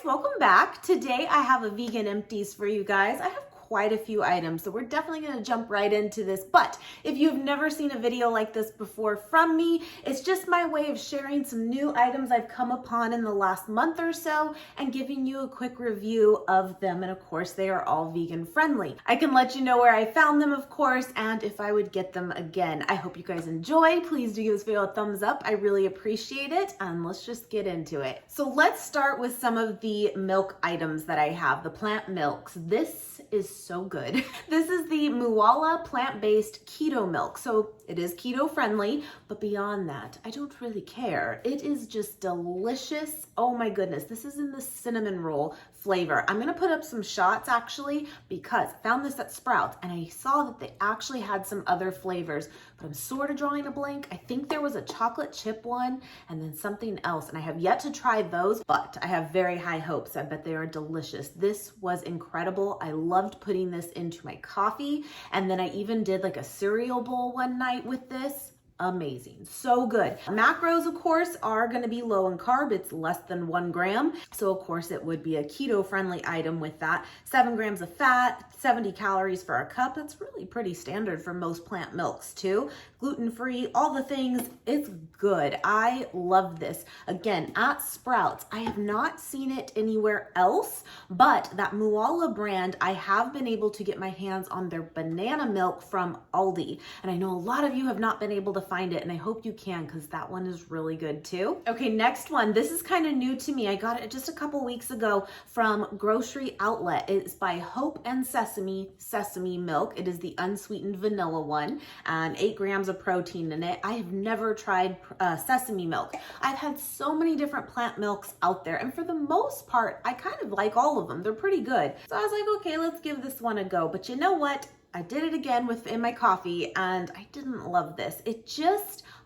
welcome back. Today I have a vegan empties for you guys. I have quite a few items, so we're definitely going to jump right into this. But if you've never seen a video like this before from me, it's just my way of sharing some new items I've come upon in the last month or so and giving you a quick review of them. And of course, they are all vegan friendly. I can let you know where I found them, of course, and if I would get them again. I hope you guys enjoy. Please do give this video a thumbs up. I really appreciate it. And let's just get into it. So let's start with some of the milk items that I have, the plant milks. This is so good. This is the Moala plant-based keto milk. So it is keto friendly, but beyond that, I don't really care. It is just delicious. Oh my goodness. This is in the cinnamon roll flavor. I'm going to put up some shots actually because I found this at Sprouts and I saw that they actually had some other flavors, but I'm sort of drawing a blank. I think there was a chocolate chip one and then something else, and I have yet to try those, but I have very high hopes. I bet they are delicious. This was incredible. I loved putting this into my coffee, and then I even did like a cereal bowl one night with this. Amazing. So good. Macros, of course, are going to be low in carb. It's less than 1 gram. So, of course, it would be a keto-friendly item with that. 7 grams of fat, 70 calories for a cup. That's really pretty standard for most plant milks, too. Gluten-free, all the things. It's good. I love this. Again, at Sprouts, I have not seen it anywhere else, but that Moala brand, I have been able to get my hands on their banana milk from Aldi. And I know a lot of you have not been able to find it, and I hope you can because that one is really good too. Okay, next one. This is kind of new to me. I got it just a couple weeks ago from Grocery Outlet. It's by Hope and Sesame milk. It is the unsweetened vanilla one and 8 grams of protein in it. I have never tried sesame milk. I've had so many different plant milks out there, and for the most part, I kind of like all of them. They're pretty good. So I was like, okay, let's give this one a go. But you know what? I did it again in my coffee and I didn't love this.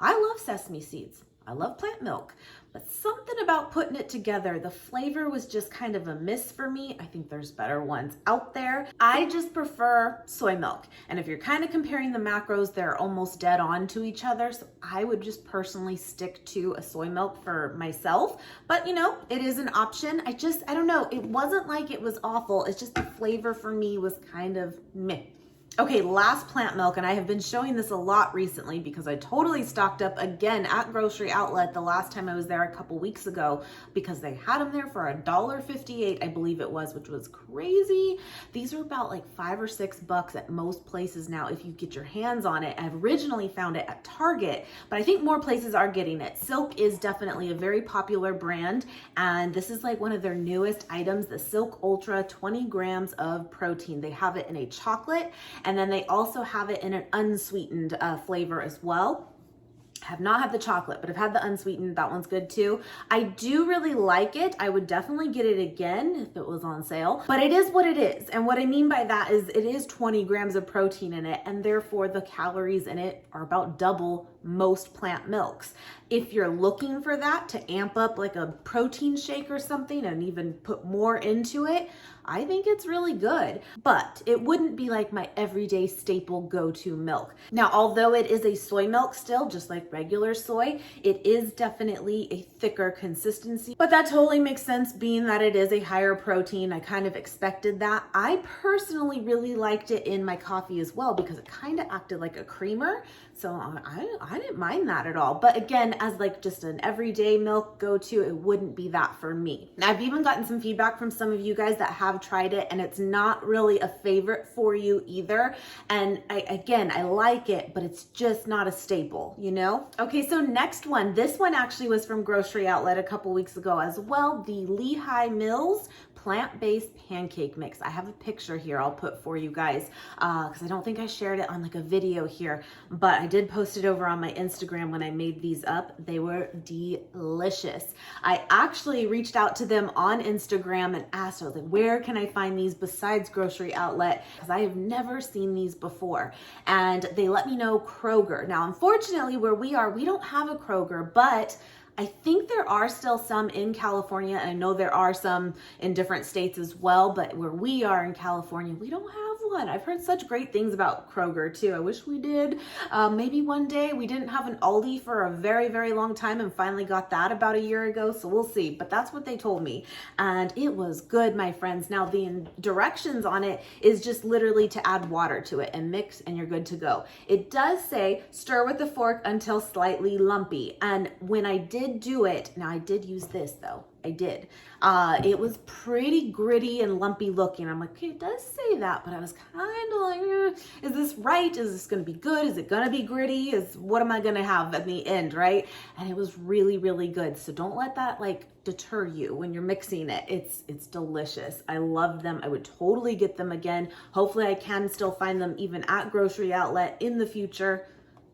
I love sesame seeds. I love plant milk, but something about putting it together, the flavor was just kind of a miss for me. I think there's better ones out there. I just prefer soy milk. And if you're kind of comparing the macros, they're almost dead on to each other. So I would just personally stick to a soy milk for myself. But you know, it is an option. I don't know. It wasn't like it was awful. It's just the flavor for me was kind of meh. Okay, last plant milk, and I have been showing this a lot recently because I totally stocked up again at Grocery Outlet the last time I was there a couple weeks ago because they had them there for $1.58, I believe it was, which was crazy. These are about like $5 or $6 at most places now if you get your hands on it. I originally found it at Target, but I think more places are getting it. Silk is definitely a very popular brand, and this is like one of their newest items, the Silk Ultra 20 grams of protein. They have it in a chocolate, and then they also have it in an unsweetened flavor as well. I have not had the chocolate, but I've had the unsweetened. That one's good too. I do really like it. I would definitely get it again if it was on sale, but it is what it is. And what I mean by that is it is 20 grams of protein in it, and therefore the calories in it are about double most plant milks. If you're looking for that to amp up like a protein shake or something and even put more into it, I think it's really good, but it wouldn't be like my everyday staple go-to milk. Now, although it is a soy milk still, just like regular soy, it is definitely a thicker consistency, but that totally makes sense being that it is a higher protein. I kind of expected that. I personally really liked it in my coffee as well because it kind of acted like a creamer. So I didn't mind that at all. But again, as like just an everyday milk go-to, it wouldn't be that for me. Now, I've even gotten some feedback from some of you guys that have tried it and it's not really a favorite for you either. And I like it, but it's just not a staple, you know? Okay, so next one. This one actually was from Grocery Outlet a couple weeks ago as well. The Lehigh Mills plant-based pancake mix. I have a picture here I'll put for you guys because I don't think I shared it on like a video here, but I did post it over on my Instagram when I made these up. They were delicious. I actually reached out to them on Instagram and asked, I was like, where can I find these besides Grocery Outlet? Because I have never seen these before. And they let me know Kroger. Now, unfortunately, where we are, we don't have a Kroger, but I think there are still some in California. I know there are some in different states as well, but where we are in California, we don't have one. I've heard such great things about Kroger too. I wish we did. Maybe one day. We didn't have an Aldi for a very, very long time and finally got that about a year ago. So we'll see. But that's what they told me. And it was good, my friends. Now the directions on it is just literally to add water to it and mix and you're good to go. It does say stir with the fork until slightly lumpy. And when I did do it, now I did use this though. I did. It was pretty gritty and lumpy looking. I'm like, okay, it does say that, but I was kind of like, is this right? Is this going to be good? Is it going to be gritty? What am I going to have at the end, right? And it was really, really good. So don't let that like deter you when you're mixing it. It's delicious. I love them. I would totally get them again. Hopefully I can still find them even at grocery outlet in the future.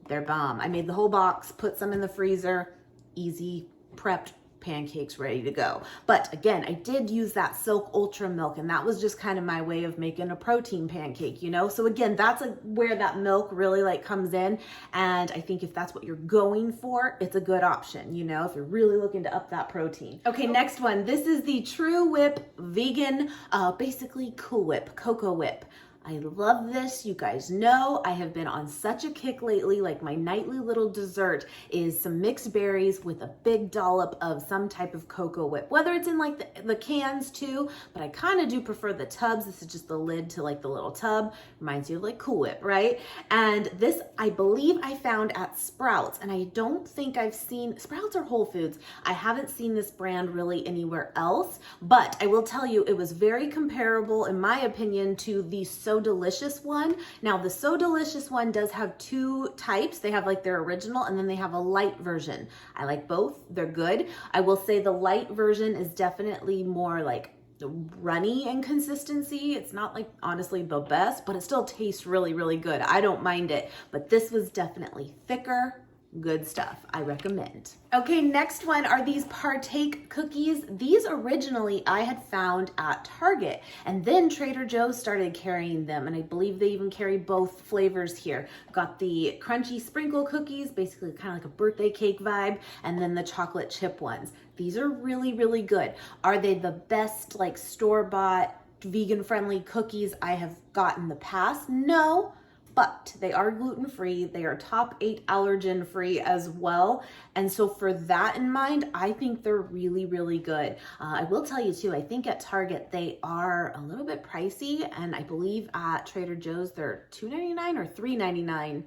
They're bomb. I made the whole box, put some in the freezer, easy prepped pancakes ready to go. But again, I did use that Silk Ultra milk, and that was just kind of my way of making a protein pancake, you know? So again, that's where that milk really like comes in. And I think if that's what you're going for, it's a good option, you know, if you're really looking to up that protein. Okay, next one. This is the True Whip vegan, basically Cool Whip, Cocoa Whip. I love this. You guys know I have been on such a kick lately. Like my nightly little dessert is some mixed berries with a big dollop of some type of cocoa whip, whether it's in like the cans too, but I kind of do prefer the tubs. This is just the lid to like the little tub. Reminds you of like Cool Whip, right? And this, I believe I found at Sprouts, and I don't think I've seen, Sprouts or Whole Foods. I haven't seen this brand really anywhere else, but I will tell you it was very comparable in my opinion to the So Delicious one. Now the So Delicious one does have two types. They have like their original and then they have a light version. I like both. They're good. I will say the light version is definitely more like runny in consistency. It's not like honestly the best, but it still tastes really, really good. I don't mind it, but this was definitely thicker. Good stuff. I recommend. Okay, next one are these Partake cookies. These originally I had found at Target, and then Trader Joe's started carrying them, and I believe they even carry both flavors here. Got the crunchy sprinkle cookies, basically kind of like a birthday cake vibe, and then the chocolate chip ones. These are really, really good. Are they the best like store-bought vegan-friendly cookies I have got in the past? No. But they are gluten-free. They are top 8 allergen-free as well. And so for that in mind, I think they're really, really good. I will tell you too, I think at Target, they are a little bit pricey. And I believe at Trader Joe's, they're $2.99 or $3.99.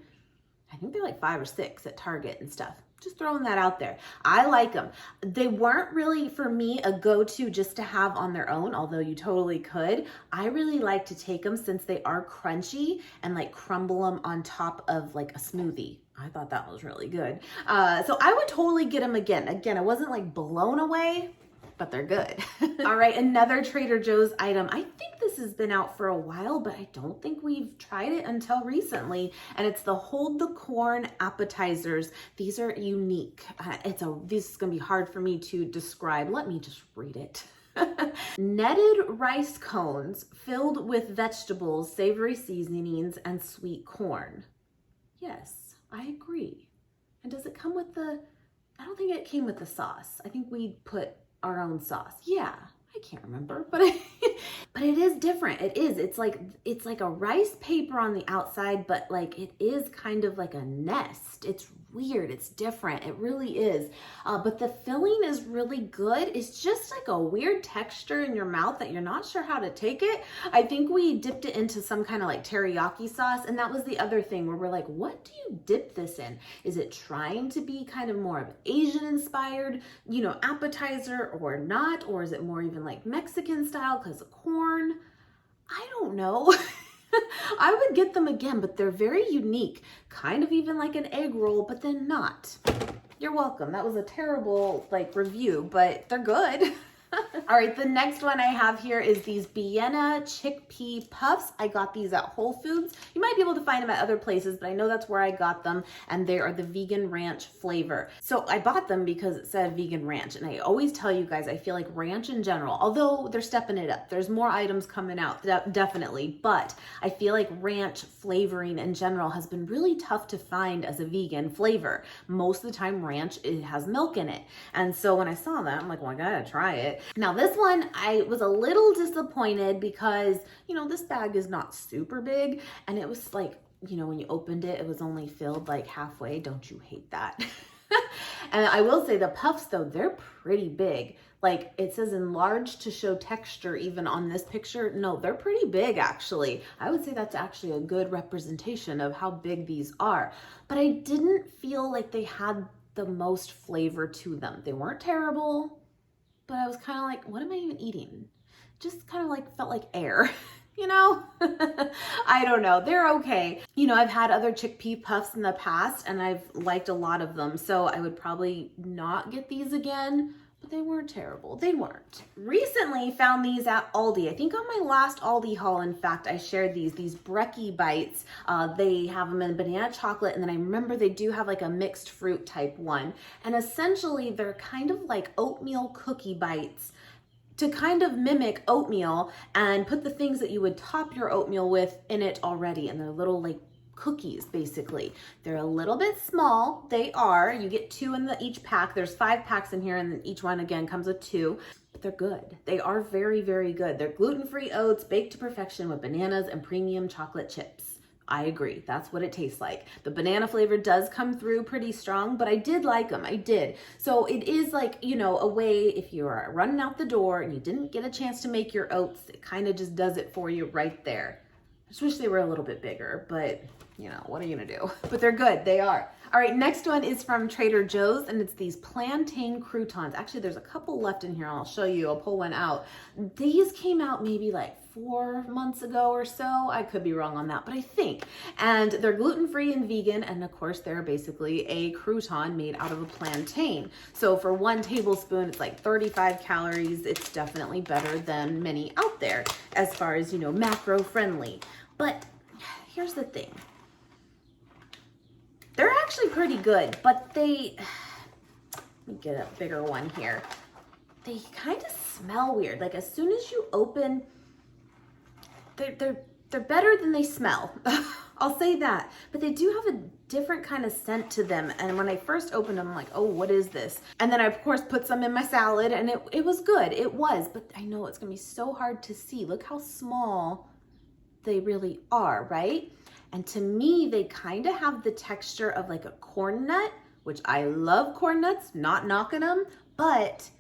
I think they're like $5 or $6 at Target and stuff. Just throwing that out there. I like them. They weren't really, for me, a go-to just to have on their own, although you totally could. I really like to take them since they are crunchy and like crumble them on top of like a smoothie. I thought that was really good. So I would totally get them again. Again, I wasn't like blown away, but they're good. All right, another Trader Joe's item. I think this has been out for a while, but I don't think we've tried it until recently. And it's the Hold the Corn appetizers. These are unique. This is gonna be hard for me to describe. Let me just read it. Netted rice cones filled with vegetables, savory seasonings, and sweet corn. Yes, I agree. And does it come with I don't think it came with the sauce. I think we put our own sauce. Yeah, I can't remember, but but it is different. It is. It's like a rice paper on the outside, but like it is kind of like a nest. It's weird. It's different. It really is. But the filling is really good. It's just like a weird texture in your mouth that you're not sure how to take it. I think we dipped it into some kind of like teriyaki sauce. And that was the other thing where we're like, what do you dip this in? Is it trying to be kind of more of an Asian inspired, you know, appetizer or not? Or is it more even like Mexican style because of corn? I don't know. I would get them again, but they're very unique. Kind of even like an egg roll, but then not. You're welcome. That was a terrible like review, but they're good. All right, the next one I have here is these Vienna Chickpea Puffs. I got these at Whole Foods. You might be able to find them at other places, but I know that's where I got them, and they are the vegan ranch flavor. So I bought them because it said vegan ranch, and I always tell you guys, I feel like ranch in general, although they're stepping it up, there's more items coming out, definitely, but I feel like ranch flavoring in general has been really tough to find as a vegan flavor. Most of the time ranch, it has milk in it, and so when I saw that, I'm like, well, I gotta try it. Now this one, I was a little disappointed because, you know, this bag is not super big, and it was like, you know, when you opened it, it was only filled like halfway. Don't you hate that? And I will say the puffs though, they're pretty big. Like it says enlarged to show texture even on this picture. No, they're pretty big actually. I would say that's actually a good representation of how big these are. But I didn't feel like they had the most flavor to them. They weren't terrible, but I was kind of like, what am I even eating? Just kind of like felt like air. You know, I don't know. They're okay. You know, I've had other chickpea puffs in the past and I've liked a lot of them. So I would probably not get these again, but they weren't terrible. They weren't. Recently found these at Aldi. I think on my last Aldi haul, in fact, I shared these Brecci Bites. They have them in banana chocolate. And then I remember they do have like a mixed fruit type one. And essentially they're kind of like oatmeal cookie bites to kind of mimic oatmeal and put the things that you would top your oatmeal with in it already. And they're little like cookies, basically. They're a little bit small. They are. You get 2 in each pack. There's 5 packs in here, and each one again comes with 2. But they're good. They are very, very good. They're gluten-free oats baked to perfection with bananas and premium chocolate chips. I agree. That's what it tastes like. The banana flavor does come through pretty strong, but I did like them. I did. So it is like, you know, a way if you are running out the door and you didn't get a chance to make your oats, it kind of just does it for you right there. I just wish they were a little bit bigger, but you know, what are you gonna do? But they're good. They are. All right, next one is from Trader Joe's, and it's these plantain croutons. Actually, there's a couple left in here. I'll show you. I'll pull one out. These came out maybe like 4 months ago or so. I could be wrong on that, but I think. And they're gluten-free and vegan, and of course, they're basically a crouton made out of a plantain. So for 1 tablespoon, it's like 35 calories. It's definitely better than many out there as far as, you know, macro-friendly. But here's the thing. They're actually pretty good, but they, let me get a bigger one here. They kind of smell weird. Like as soon as you open, they're better than they smell. I'll say that, but they do have a different kind of scent to them. And when I first opened them, I'm like, oh, what is this? And then I of course put some in my salad, and it was good. It was, but I know it's gonna be so hard to see. Look how small they really are, right? And to me, they kind of have the texture of like a corn nut, which I love corn nuts, not knocking them, but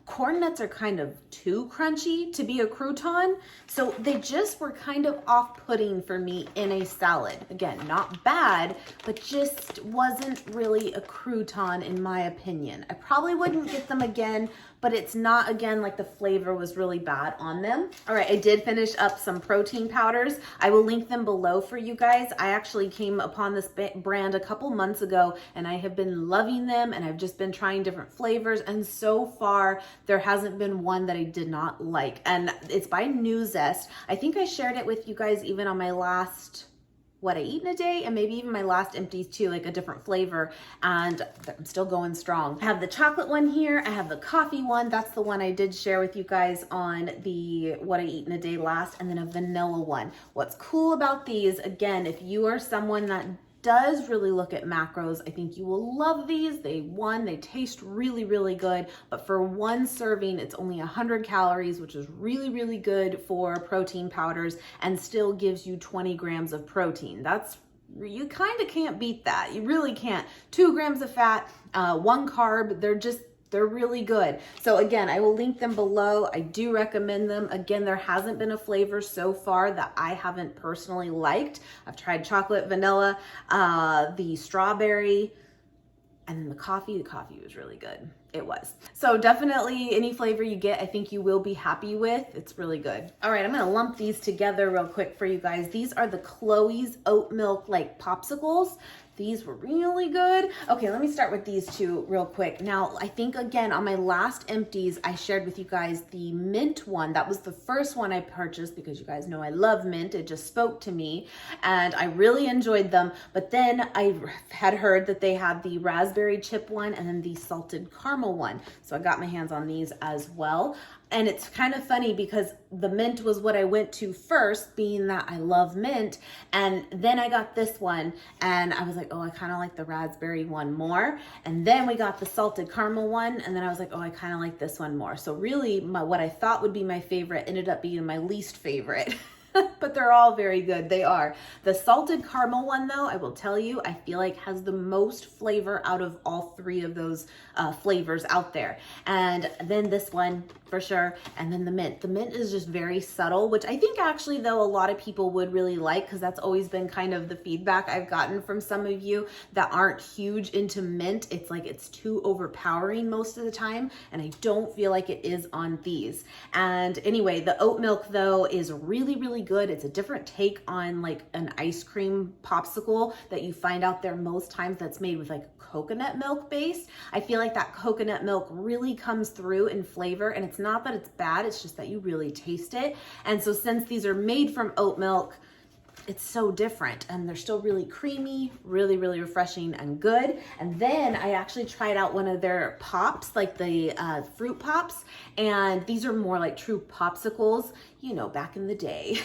corn nuts are kind of too crunchy to be a crouton. So they just were kind of off-putting for me in a salad. Again, not bad, but just wasn't really a crouton in my opinion. I probably wouldn't get them again, but it's not, again, like the flavor was really bad on them. All right, I did finish up some protein powders. I will link them below for you guys. I actually came upon this brand a couple months ago, and I have been loving them, and I've just been trying different flavors, and so far, there hasn't been one that I did not like. And it's by New Zest. I think I shared it with you guys even on my last What I Eat in a Day, and maybe even my last Empties too, like a different flavor, and I'm still going strong. I have the chocolate one here. I have the coffee one. That's the one I did share with you guys on the What I Eat in a Day last, and then a vanilla one. What's cool about these, again, if you are someone that does really look at macros, I think you will love these. They taste really, really good, but for 1 serving, it's only 100 calories, which is really, really good for protein powders, and still gives you 20 grams of protein. You kind of can't beat that. You really can't. 2 grams of fat, 1 carb, they're really good. So again, I will link them below. I do recommend them. Again, there hasn't been a flavor so far that I haven't personally liked. I've tried chocolate, vanilla, the strawberry, and then the coffee. The coffee was really good. It was. So definitely any flavor you get, I think you will be happy with. It's really good. All right, I'm gonna lump these together real quick for you guys. These are the Clovis oat milk like popsicles. These were really good. Okay, let me start with these 2 real quick. Now, I think again, on my last Empties, I shared with you guys the mint one. That was the first one I purchased because you guys know I love mint. It just spoke to me and I really enjoyed them. But then I had heard that they had the raspberry chip one and then the salted caramel one. So I got my hands on these as well. And it's kind of funny because the mint was what I went to first, being that I love mint. And then I got this one and I was like, oh, I kind of like the raspberry one more. And then we got the salted caramel one. And then I was like, oh, I kind of like this one more. So really what I thought would be my favorite ended up being my least favorite. But they're all very good. They are. The salted caramel one, though, I will tell you, I feel like has the most flavor out of all three of those flavors out there. And then this one for sure. And then the mint. The mint is just very subtle, which I think actually, though, a lot of people would really like, because that's always been kind of the feedback I've gotten from some of you that aren't huge into mint. It's like it's too overpowering most of the time. And I don't feel like it is on these. And anyway, the oat milk, though, is really, really good. It's a different take on like an ice cream popsicle that you find out there most times that's made with like coconut milk base. I feel like that coconut milk really comes through in flavor, and it's not that it's bad, it's just that you really taste it. And so since these are made from oat milk, it's so different, and they're still really creamy, really, really refreshing and good. And then I actually tried out one of their pops, like the fruit pops, and these are more like true popsicles, you know, back in the day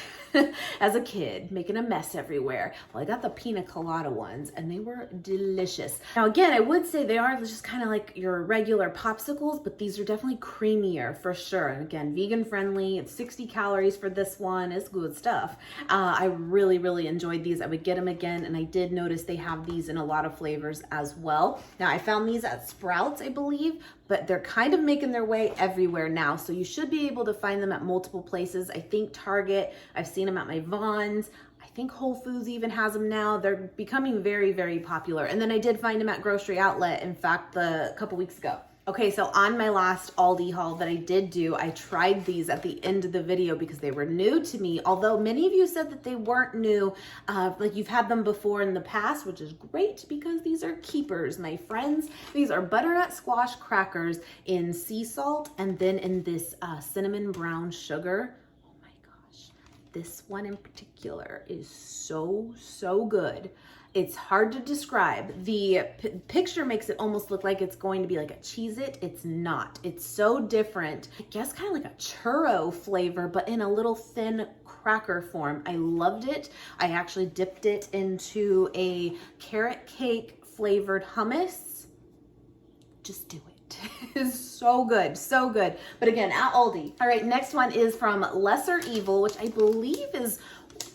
as a kid, making a mess everywhere. Well, I got the pina colada ones and they were delicious. Now, again, I would say they are just kind of like your regular popsicles, but these are definitely creamier for sure. And again, vegan friendly. It's 60 calories for this one. It's good stuff. I really, really enjoyed these. I would get them again, and I did notice they have these in a lot of flavors as well. Now, I found these at Sprouts, I believe, but they're kind of making their way everywhere now. So you should be able to find them at multiple places. I think Target, I've seen them at my Vons. I think Whole Foods even has them now. They're becoming very, very popular. And then I did find them at Grocery Outlet, in fact, a couple weeks ago. Okay, so on my last Aldi haul that I did do, I tried these at the end of the video because they were new to me. Although many of you said that they weren't new, like you've had them before in the past, which is great because these are keepers, my friends. These are butternut squash crackers in sea salt and then in this cinnamon brown sugar. Oh my gosh, this one in particular is so, so good. It's hard to describe. The picture makes it almost look like it's going to be like a Cheez-It. It's not. It's so different. I guess kind of like a churro flavor, but in a little thin cracker form. I loved it. I actually dipped it into a carrot cake flavored hummus. Just do it. It's so good, so good. But again, at Aldi. All right, next one is from Lesser Evil, which I believe is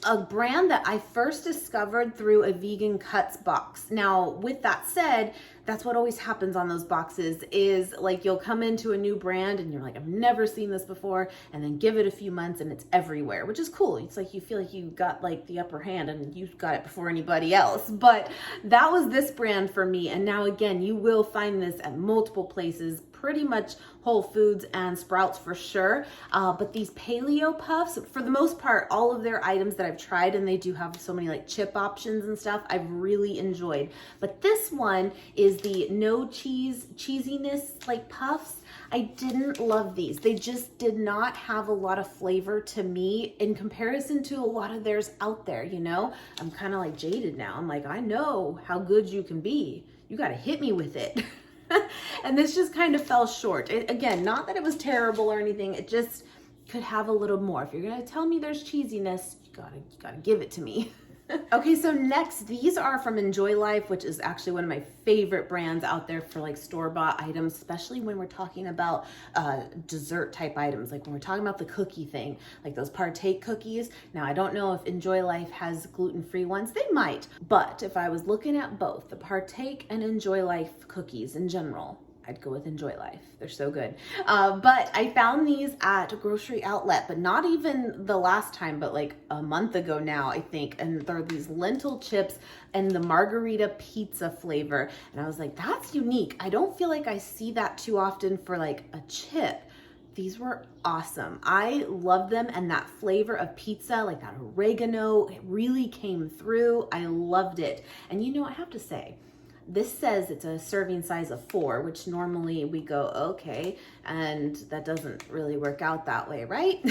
a brand that I first discovered through a vegan cuts box. Now, with that said, that's what always happens on those boxes is like you'll come into a new brand and you're like, I've never seen this before, and then give it a few months and it's everywhere, which is cool. It's like you feel like you got like the upper hand and you got it before anybody else. But that was this brand for me. And now again, you will find this at multiple places, pretty much Whole Foods and Sprouts for sure. But these paleo puffs, for the most part, all of their items that I've tried, and they do have so many like chip options and stuff, I've really enjoyed. But this one is the no cheesiness like puffs. I didn't love these. They just did not have a lot of flavor to me in comparison to a lot of theirs out there, you know? I'm kind of like jaded now. I'm like, I know how good you can be. You got to hit me with it. And this just kind of fell short. Again, not that it was terrible or anything. It just could have a little more. If you're going to tell me there's cheesiness, you gotta give it to me. Okay, so next, these are from Enjoy Life, which is actually one of my favorite brands out there for like store-bought items, especially when we're talking about dessert type items, like when we're talking about the cookie thing, like those Partake cookies. Now, I don't know if Enjoy Life has gluten-free ones. They might, but if I was looking at both the Partake and Enjoy Life cookies in general, I'd go with Enjoy Life. They're so good. But I found these at Grocery Outlet, but not even the last time, but like a month ago now, I think. And they're these lentil chips and the margarita pizza flavor. And I was like, that's unique. I don't feel like I see that too often for like a chip. These were awesome. I love them, and that flavor of pizza, like that oregano, it really came through. I loved it. And you know, I have to say, this says it's a serving size of 4, which normally we go, okay, and that doesn't really work out that way, right?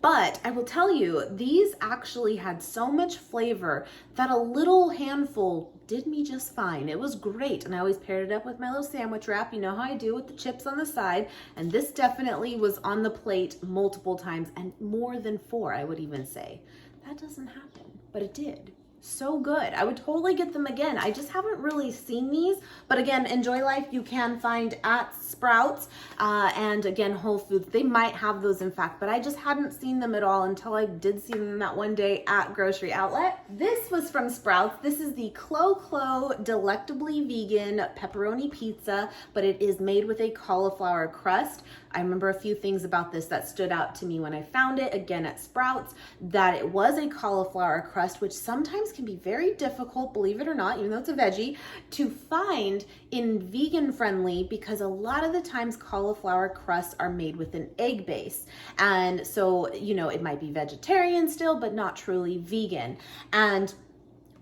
But I will tell you, these actually had so much flavor that a little handful did me just fine. It was great. And I always paired it up with my little sandwich wrap. You know how I do with the chips on the side. And this definitely was on the plate multiple times, and more than 4, I would even say. That doesn't happen, but it did. So good. I would totally get them again. I just haven't really seen these, but again, Enjoy Life you can find at Sprouts, and again, Whole Foods. They might have those in fact, but I just hadn't seen them at all until I did see them that one day at Grocery Outlet. This was from Sprouts. This is the Clo Delectably Vegan Pepperoni Pizza, but it is made with a cauliflower crust. I remember a few things about this that stood out to me when I found it, again at Sprouts, that it was a cauliflower crust, which sometimes can be very difficult, believe it or not, even though it's a veggie, to find in vegan friendly, because a lot of the times cauliflower crusts are made with an egg base. And so, you know, it might be vegetarian still, but not truly vegan. And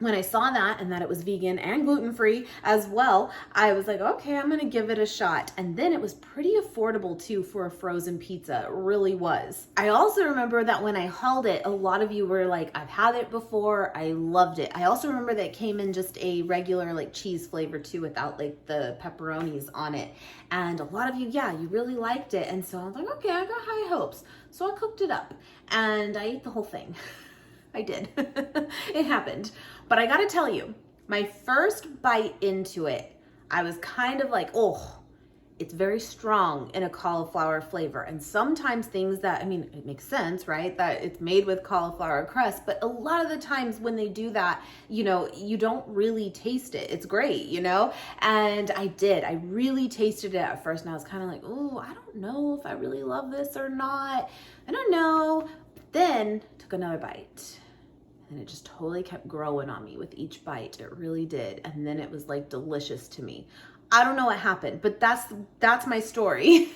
when I saw that and that it was vegan and gluten-free as well, I was like, okay, I'm gonna give it a shot. And then it was pretty affordable too for a frozen pizza. It really was. I also remember that when I hauled it, a lot of you were like, I've had it before, I loved it. I also remember that it came in just a regular like cheese flavor too, without like the pepperonis on it. And a lot of you, yeah, you really liked it. And so I was like, okay, I got high hopes. So I cooked it up and I ate the whole thing. I did. It happened. But I gotta tell you, my first bite into it, I was kind of like, oh, it's very strong in a cauliflower flavor. And sometimes things that, I mean, it makes sense, right? That it's made with cauliflower crust, but a lot of the times when they do that, you know, you don't really taste it. It's great, you know? And I did. I really tasted it at first, and I was kind of like, oh, I don't know if I really love this or not. I don't know. Then took another bite. And it just totally kept growing on me with each bite. It really did. And then it was like delicious to me. I don't know what happened, but that's my story.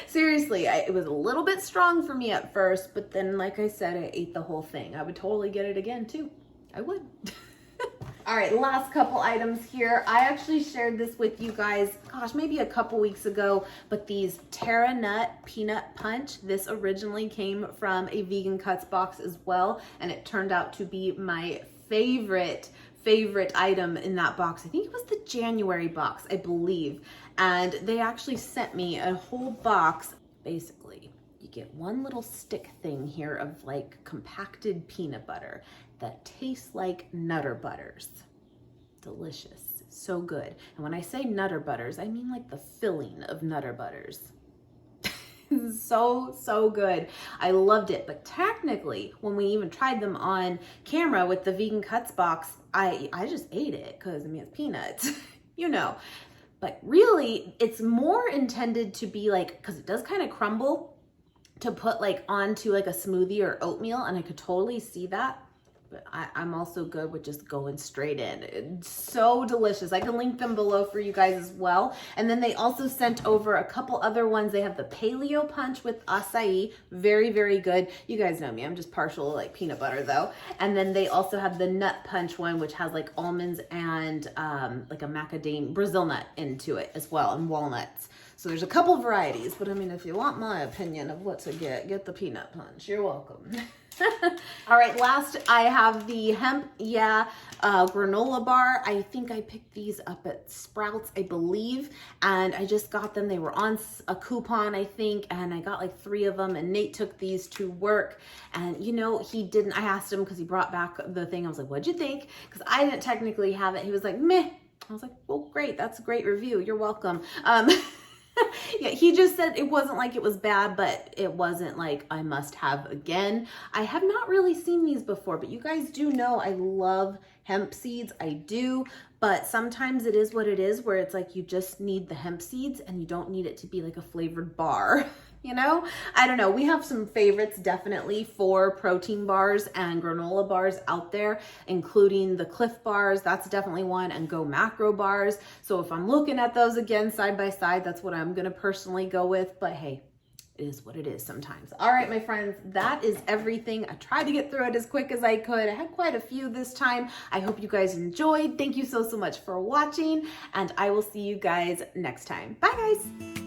Seriously, it was a little bit strong for me at first, but then like I said, I ate the whole thing. I would totally get it again too. I would. All right, last couple items here. I actually shared this with you guys, gosh, maybe a couple weeks ago, but these Terra Nut Peanut Punch, this originally came from a Vegan Cuts box as well, and it turned out to be my favorite item in that box. I think it was the January box, I believe, and they actually sent me a whole box. Basically, you get one little stick thing here of like compacted peanut butter that tastes like Nutter Butters. Delicious, so good. And when I say Nutter Butters, I mean like the filling of Nutter Butters. So good. I loved it. But technically, when we even tried them on camera with the Vegan Cuts box, I just ate it because I mean it's peanuts, you know. But really, it's more intended to be like, because it does kind of crumble, to put like onto like a smoothie or oatmeal, and I could totally see that. But I'm also good with just going straight in. It's so delicious. I can link them below for you guys as well. And then they also sent over a couple other ones. They have the Paleo Punch with acai. Very good. You guys know me. I'm just partial to like peanut butter though. And then they also have the Nut Punch one, which has like almonds and like a macadamia, Brazil nut into it as well, and walnuts. So there's a couple varieties, but I mean, if you want my opinion of what to get the Peanut Punch. You're welcome. All right, last I have the Hemp Granola bar. I think I picked these up at Sprouts, I believe, and I just got them. They were on a coupon, I think, and I got like 3 of them, and Nate took these to work, and you know, he didn't, I asked him because he brought back the thing. I was like, what'd you think? Because I didn't technically have it. He was like, meh. I was like, well, great. That's a great review. You're welcome. Yeah, he just said it wasn't like it was bad, but it wasn't like I must have again. I have not really seen these before, but you guys do know I love hemp seeds. I do, but sometimes it is what it is, where it's like you just need the hemp seeds and you don't need it to be like a flavored bar. You know, I don't know. We have some favorites definitely for protein bars and granola bars out there, including the Cliff bars. That's definitely one, and Go Macro bars. So if I'm looking at those again side by side, that's what I'm going to personally go with. But hey, it is what it is sometimes. All right, my friends, that is everything. I tried to get through it as quick as I could. I had quite a few this time. I hope you guys enjoyed. Thank you so much for watching, and I will see you guys next time. Bye, guys.